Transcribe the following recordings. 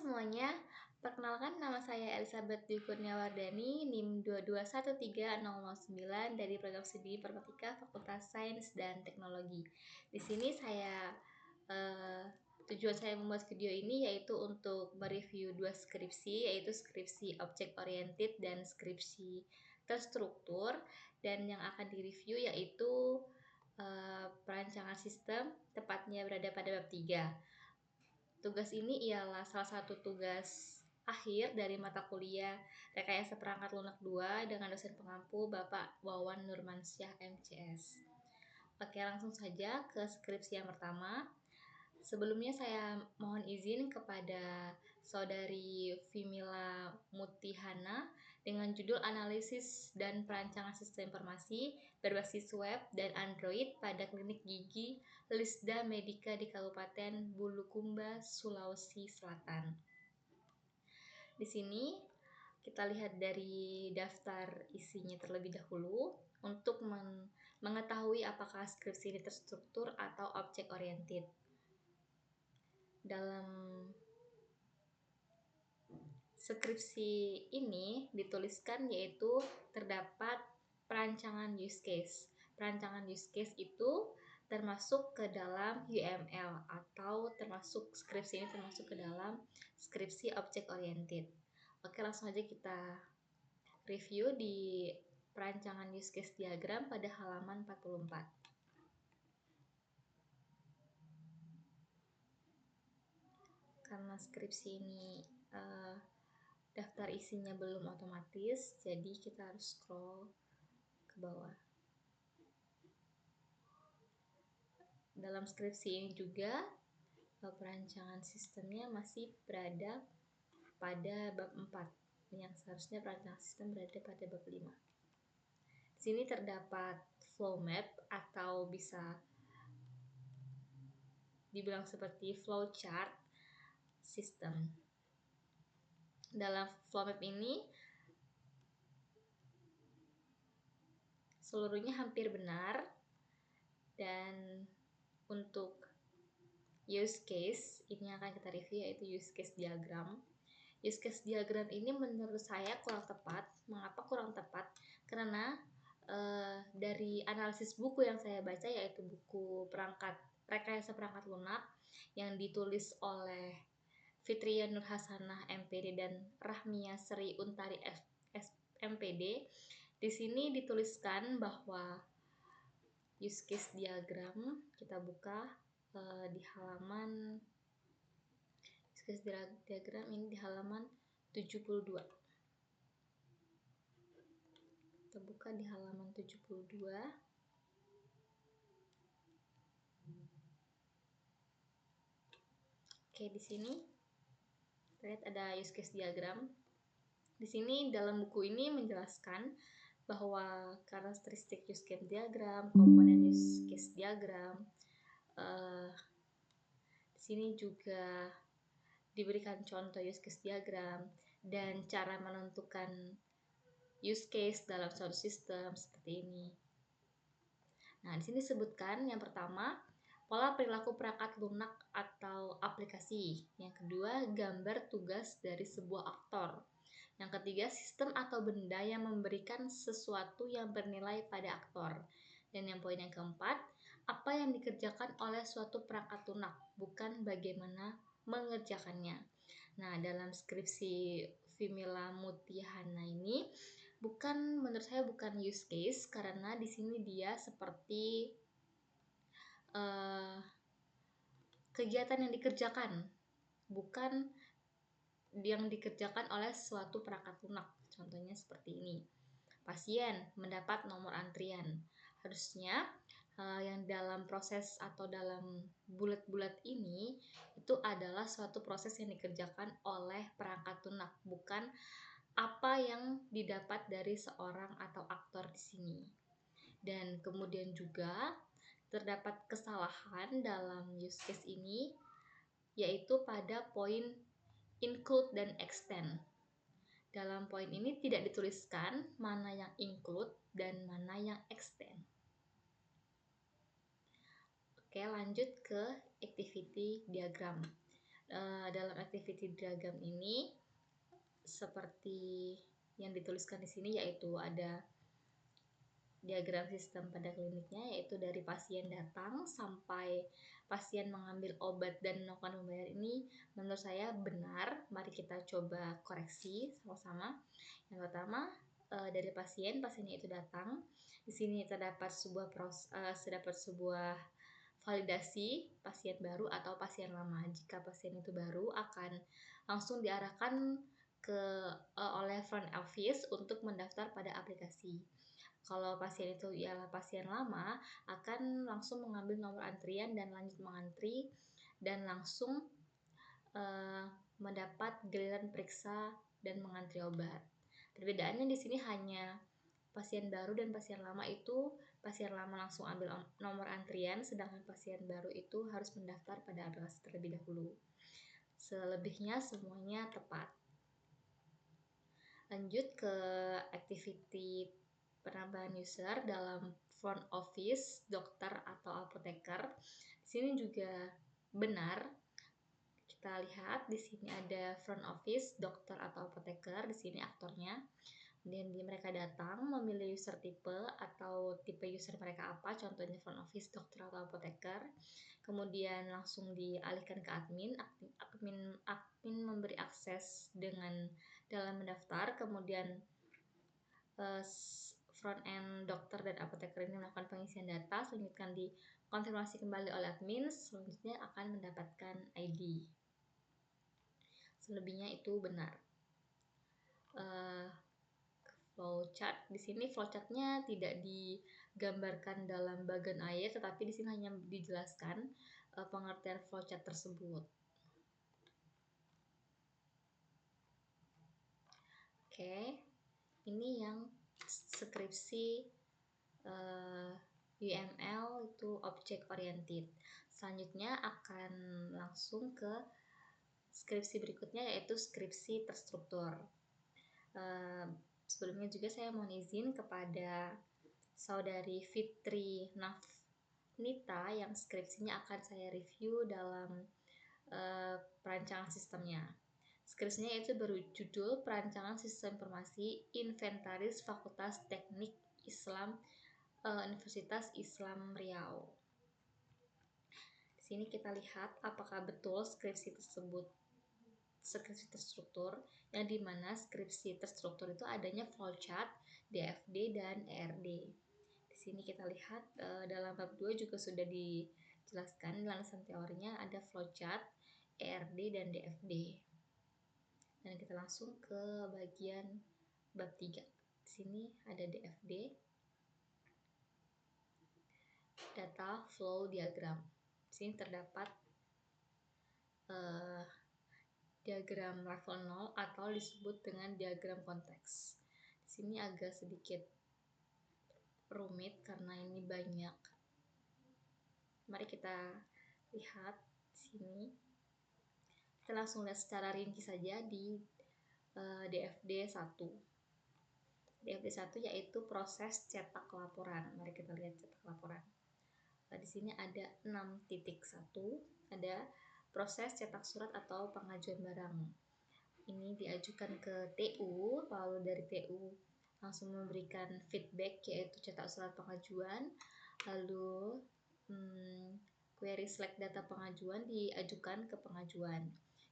semuanya, perkenalkan nama saya Elizabeth Dwi Kurniawardani, NIM 2213009 dari Program Studi Informatika Fakultas Sains dan Teknologi. Di sini tujuan saya membuat video ini yaitu untuk mereview dua skripsi, yaitu skripsi Object Oriented dan skripsi Terstruktur, dan yang akan direview yaitu perancangan sistem, tepatnya berada pada bab 3. Tugas ini ialah salah satu tugas akhir dari mata kuliah Rekayasa Perangkat Lunak 2 dengan dosen pengampu Bapak Wawan Nurmansyah MCS. Oke, langsung saja ke skripsi yang pertama. Sebelumnya saya mohon izin kepada Saudari Vimila Mutihana dengan judul Analisis dan Perancangan Sistem Informasi berbasis web dan Android pada Klinik Gigi Lisda Medica di Kabupaten Bulukumba, Sulawesi Selatan. Di sini kita lihat dari daftar isinya terlebih dahulu untuk mengetahui apakah skripsi ini terstruktur atau object oriented. Dalam skripsi ini dituliskan yaitu terdapat perancangan use case. Perancangan use case itu termasuk ke dalam UML atau skripsi ini termasuk ke dalam skripsi object oriented. Oke, langsung aja kita review di perancangan use case diagram pada halaman 44. Karena skripsi ini daftar isinya belum otomatis, jadi kita harus scroll ke bawah. Dalam skripsi ini juga perancangan sistemnya masih berada pada bab 4, yang seharusnya perancangan sistem berada pada bab 5. Di sini terdapat flow map atau bisa dibilang seperti flow chart sistem. Dalam flow map ini seluruhnya hampir benar, dan untuk use case ini akan kita review yaitu use case diagram. Use case diagram ini menurut saya kurang tepat. Mengapa kurang tepat? Karena dari analisis buku yang saya baca, yaitu buku Rekayasa Perangkat Lunak yang ditulis oleh Fitria Nur Hasanah MPD dan Rahmia Sri Untari MPD. Di sini dituliskan bahwa use case diagram, kita buka di halaman use case diagram ini di halaman 72. Kita buka di halaman 72. Oke, di sini lihat ada use case diagram. Di sini dalam buku ini menjelaskan bahwa karakteristik use case diagram, komponen use case diagram. Di sini juga diberikan contoh use case diagram dan cara menentukan use case dalam suatu sistem seperti ini. Nah, di sini disebutkan yang pertama, pola perilaku perangkat lunak atau aplikasi. Yang kedua, gambar tugas dari sebuah aktor. Yang ketiga, sistem atau benda yang memberikan sesuatu yang bernilai pada aktor. Dan yang poin yang keempat, apa yang dikerjakan oleh suatu perangkat lunak, bukan bagaimana mengerjakannya. Nah, dalam skripsi Vimila Mutihana ini menurut saya bukan use case, karena di sini dia seperti kegiatan yang dikerjakan, bukan yang dikerjakan oleh suatu perangkat lunak. Contohnya seperti ini. Pasien mendapat nomor antrian. Harusnya yang dalam proses atau dalam bulat-bulat ini itu adalah suatu proses yang dikerjakan oleh perangkat lunak, bukan apa yang didapat dari seorang atau aktor di sini. Dan kemudian juga terdapat kesalahan dalam use case ini, yaitu pada poin include dan extend. Dalam poin ini tidak dituliskan mana yang include dan mana yang extend. Oke, lanjut ke activity diagram. Dalam activity diagram ini seperti yang dituliskan di sini, yaitu ada diagram sistem pada kliniknya, yaitu dari pasien datang sampai pasien mengambil obat dan melakukan membayar. Ini menurut saya benar. Mari kita coba koreksi sama-sama. Yang pertama, dari pasiennya itu datang. Di sini terdapat sebuah validasi pasien baru atau pasien lama. Jika pasien itu baru, akan langsung diarahkan oleh front office untuk mendaftar pada aplikasi. Kalau pasien itu ialah pasien lama, akan langsung mengambil nomor antrian dan lanjut mengantri dan langsung mendapat giliran periksa dan mengantri obat. Perbedaannya di sini hanya pasien baru dan pasien lama itu, pasien lama langsung ambil nomor antrian, sedangkan pasien baru itu harus mendaftar pada aplikasi terlebih dahulu. Selebihnya semuanya tepat. Lanjut ke activity penambahan user dalam front office, dokter atau apoteker. Di sini juga benar. Kita lihat di sini ada front office, dokter atau apoteker. Di sini aktornya. Kemudian mereka datang memilih user tipe atau tipe user mereka apa, contohnya front office, dokter atau apoteker. Kemudian langsung dialihkan ke admin. Admin memberi akses dalam mendaftar. Kemudian front end dokter dan apoteker ini melakukan pengisian data, selanjutnya dikonfirmasi kembali oleh admin, selanjutnya akan mendapatkan ID. Selebihnya itu benar. Flowchart, di sini flowchartnya tidak digambarkan dalam bagan air, tetapi di sini hanya dijelaskan pengertian flowchart tersebut. Oke, ini yang skripsi UML itu object oriented. Selanjutnya akan langsung ke skripsi berikutnya, yaitu skripsi terstruktur. Sebelumnya juga saya mohon izin kepada saudari Fitri Nafnita yang skripsinya akan saya review dalam perancangan sistemnya. Skripsinya itu berjudul Perancangan Sistem Informasi Inventaris Fakultas Teknik Islam Universitas Islam Riau. Di sini kita lihat apakah betul skripsi tersebut skripsi terstruktur, yang dimana skripsi terstruktur itu adanya flowchart, DFD, dan ERD. Di sini kita lihat dalam bab 2 juga sudah dijelaskan landasan teorinya, ada flowchart, ERD, dan DFD. Dan kita langsung ke bagian bab 3. Di sini ada DFD, data flow diagram. Di sini terdapat diagram level 0 atau disebut dengan diagram konteks. Di sini agak sedikit rumit karena ini banyak. Mari kita lihat di sini. Kita langsung lihat secara rinci saja di DFD 1. DFD 1 yaitu proses cetak laporan. Mari kita lihat cetak laporan. Di sini ada 6.1, ada proses cetak surat atau pengajuan barang. Ini diajukan ke TU, lalu dari TU langsung memberikan feedback, yaitu cetak surat pengajuan, lalu query select data pengajuan diajukan ke pengajuan.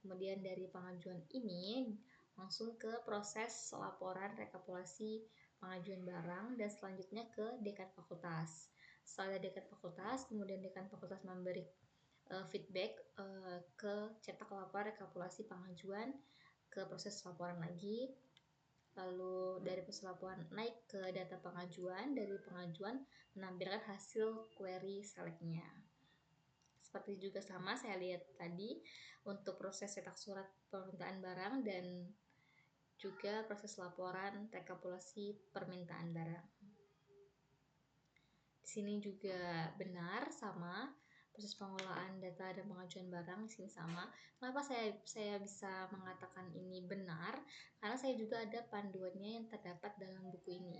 Kemudian dari pengajuan ini langsung ke proses laporan rekapitulasi pengajuan barang dan selanjutnya ke dekan fakultas. Setelah dekan fakultas, kemudian dekan fakultas memberi feedback ke cetak laporan rekapitulasi pengajuan, ke proses laporan lagi, lalu dari proses laporan naik ke data pengajuan, dari pengajuan menampilkan hasil query selectnya. Seperti juga sama saya lihat tadi untuk proses cetak surat permintaan barang dan juga proses laporan rekapitulasi permintaan barang. Di sini juga benar sama proses pengolahan data dan pengajuan barang, di sini sama. Kenapa saya bisa mengatakan ini benar? Karena saya juga ada panduannya yang terdapat dalam buku ini.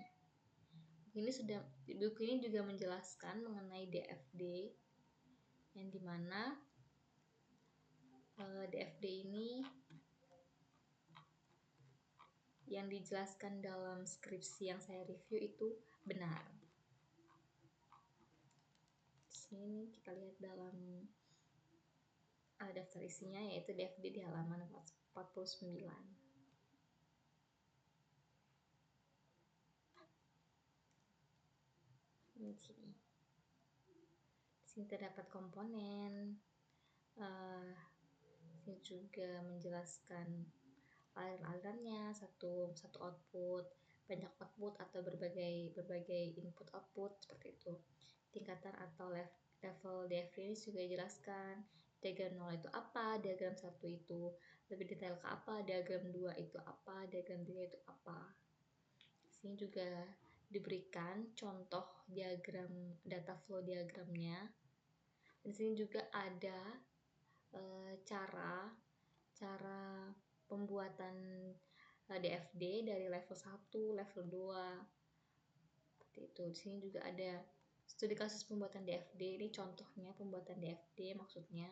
Buku ini juga menjelaskan mengenai DFD, yang dimana DFD ini yang dijelaskan dalam skripsi yang saya review itu benar. Di sini kita lihat dalam daftar isinya, yaitu DFD di halaman 49. Di sini terdapat komponen. Ini juga menjelaskan aliran-alirannya, satu output, banyak output atau berbagai input output seperti itu. Tingkatan atau level DFD ini juga dijelaskan. Diagram 0 itu apa, diagram 1 itu lebih detail ke apa, diagram 2 itu apa, diagram 3 itu apa. Di sini juga diberikan contoh diagram data flow diagramnya. Di sini juga ada cara pembuatan DFD dari level 1, level 2. Seperti itu. Di sini juga ada studi kasus pembuatan DFD. Ini contohnya pembuatan DFD maksudnya.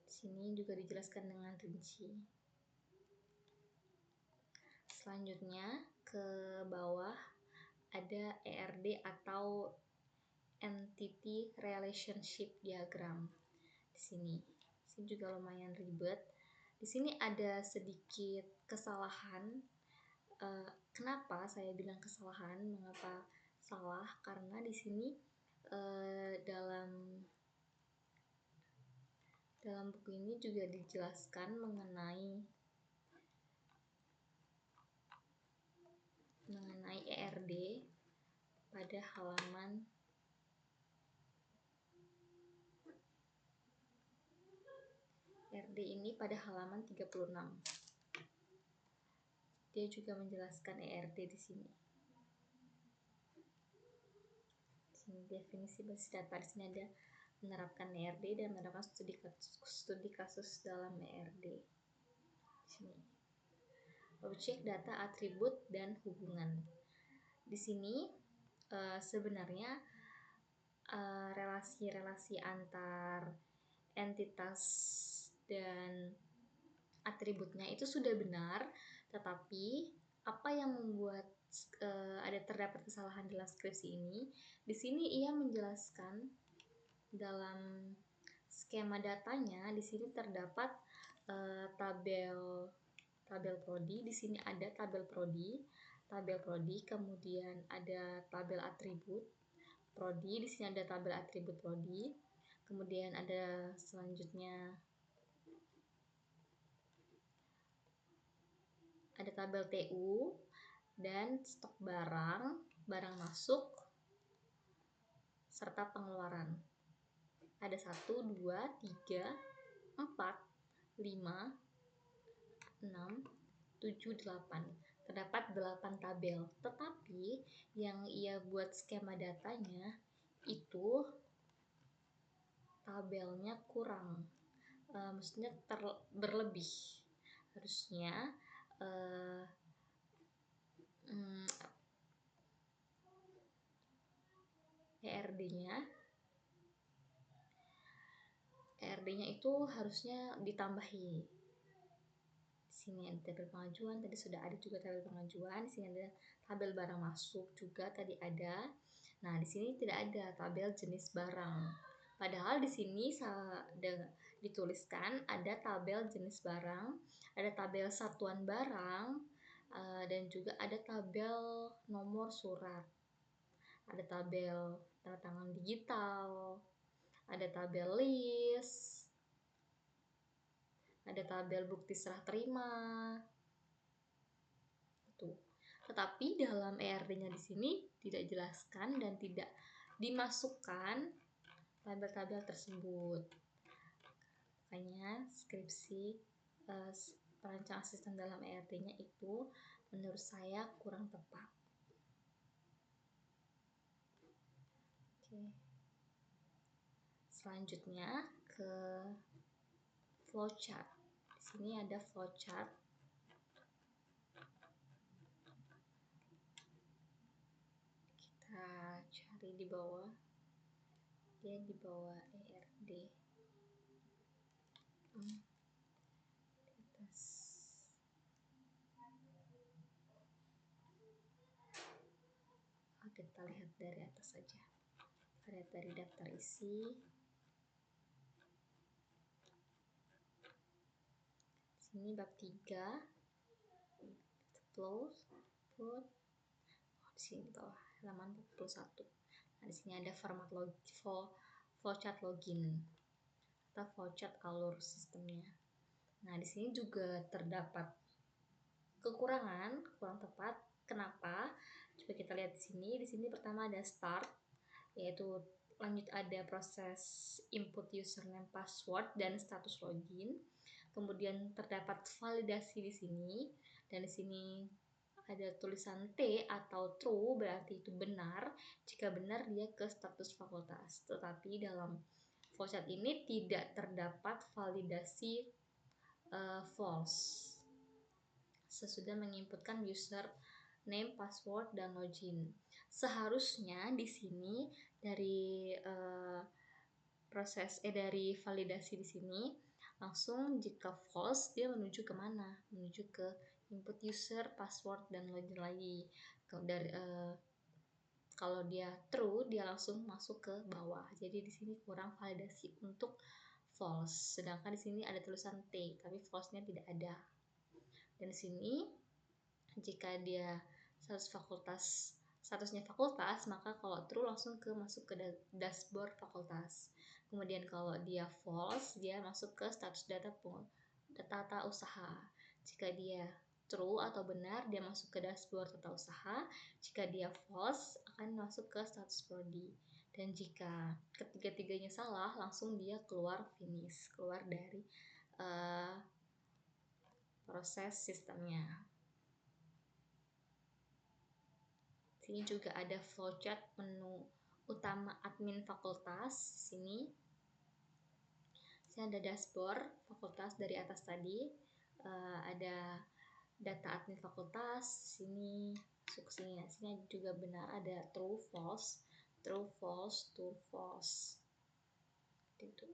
Di sini juga dijelaskan dengan rinci. Selanjutnya ke bawah ada ERD atau Entity Relationship Diagram. Di sini juga lumayan ribet. Di sini ada sedikit kesalahan. Kenapa saya bilang kesalahan? Mengapa salah? Karena di sini dalam buku ini juga dijelaskan mengenai ERD pada halaman ERD ini pada halaman 36. Dia juga menjelaskan ERD di sini. Di sini definisi basis data. Di sini ada menerapkan ERD dan menerapkan studi kasus dalam ERD. Di sini objek, data, atribut, dan hubungan. Di sini sebenarnya relasi-relasi antar entitas dan atributnya itu sudah benar, tetapi apa yang membuat terdapat kesalahan dalam skripsi ini? Di sini ia menjelaskan dalam skema datanya. Di sini terdapat tabel prodi. Di sini ada tabel prodi, kemudian ada tabel atribut prodi. Di sini ada tabel atribut prodi. Kemudian ada selanjutnya ada tabel TU dan stok barang masuk serta pengeluaran. Ada 1, 2, 3, 4, 5, 6, 7, 8. Terdapat 8 tabel. Tetapi yang ia buat skema datanya itu tabelnya kurang. Maksudnya berlebih. Harusnya ERD-nya itu harusnya ditambahi. Di sini ada tabel pengajuan, tadi sudah ada juga tabel pengajuan. Di sini ada tabel barang masuk juga tadi ada. Nah, di sini tidak ada tabel jenis barang. Padahal di sini dituliskan ada tabel jenis barang, ada tabel satuan barang, dan juga ada tabel nomor surat. Ada tabel tanda tangan digital, ada tabel list, ada tabel bukti serah terima. Itu. Tetapi dalam ERD-nya di sini tidak dijelaskan dan tidak dimasukkan tabel-tabel tersebut. Makanya skripsi perancang sistem dalam ERD-nya itu menurut saya kurang tepat. Oke. Selanjutnya ke flowchart. Di sini ada flowchart. Kita cari di bawah. Dia di bawah ERD. kita lihat dari atas saja. Kita lihat dari daftar isi. Sini bab 3, close, put. Di sini di bawah halaman 41. Nah, di sini ada format flowchart login atau flowchart alur sistemnya. Nah, di sini juga terdapat kurang tepat. Kenapa? Coba kita lihat di sini. Di sini pertama ada start, yaitu lanjut ada proses input username, password, dan status login. Kemudian terdapat validasi di sini, dan di sini ada tulisan T atau true, berarti itu benar. Jika benar dia ke status fakultas. Tetapi dalam flowchart ini tidak terdapat validasi false sesudah menginputkan user name, password, dan login. Seharusnya di sini dari dari validasi di sini langsung jika false dia menuju kemana? Menuju ke input user, password, dan login lagi. Kalau dia true dia langsung masuk ke bawah. Jadi di sini kurang validasi untuk false. Sedangkan di sini ada tulisan T, tapi false-nya tidak ada. Dan di sini jika dia statusnya fakultas, maka kalau true langsung masuk ke dashboard fakultas. Kemudian kalau dia false, dia masuk ke status data usaha. Jika dia true atau benar, dia masuk ke dashboard tata usaha. Jika dia false, akan masuk ke status prodi. Dan jika ketiga-tiganya salah, langsung dia keluar dari proses sistemnya. Sini juga ada flowchart menu utama admin fakultas. Sini ada dashboard fakultas dari atas tadi. Ada data admin fakultas. Sini masuk sini. Sini juga benar ada true false, true false, true false. Itu.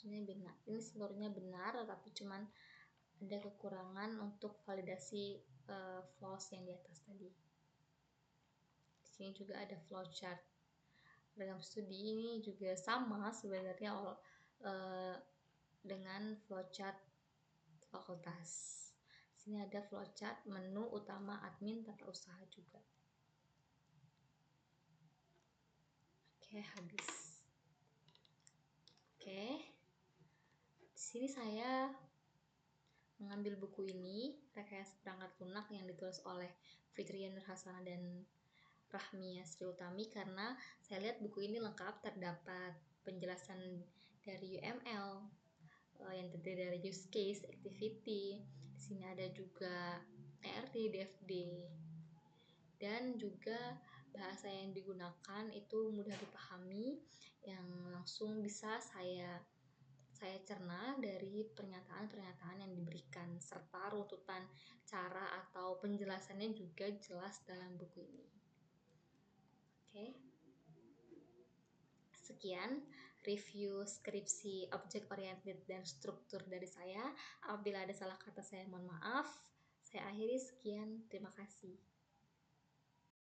Ini benar. Ini seluruhnya benar, tapi cuman ada kekurangan untuk validasi false yang di atas tadi. Di sini juga ada flowchart. Dalam studi ini juga sama sebenarnya dengan flowchart fakultas. Di sini ada flowchart menu utama admin tata usaha juga. Oke, habis. Oke. Di sini saya mengambil buku ini, Rekayasa Perangkat Lunak, yang ditulis oleh Fitriya Nurhasana dan Rahmi Sri Utami, karena saya lihat buku ini lengkap, terdapat penjelasan dari UML yang terdiri dari use case, activity. Di sini ada juga ERD, DFD, dan juga bahasa yang digunakan itu mudah dipahami, yang langsung bisa saya cerna dari pernyataan-pernyataan yang diberikan, serta runtutan cara atau penjelasannya juga jelas dalam buku ini. Oke. Sekian review skripsi object oriented dan struktur dari saya. Apabila ada salah kata saya mohon maaf. Saya akhiri, sekian, terima kasih.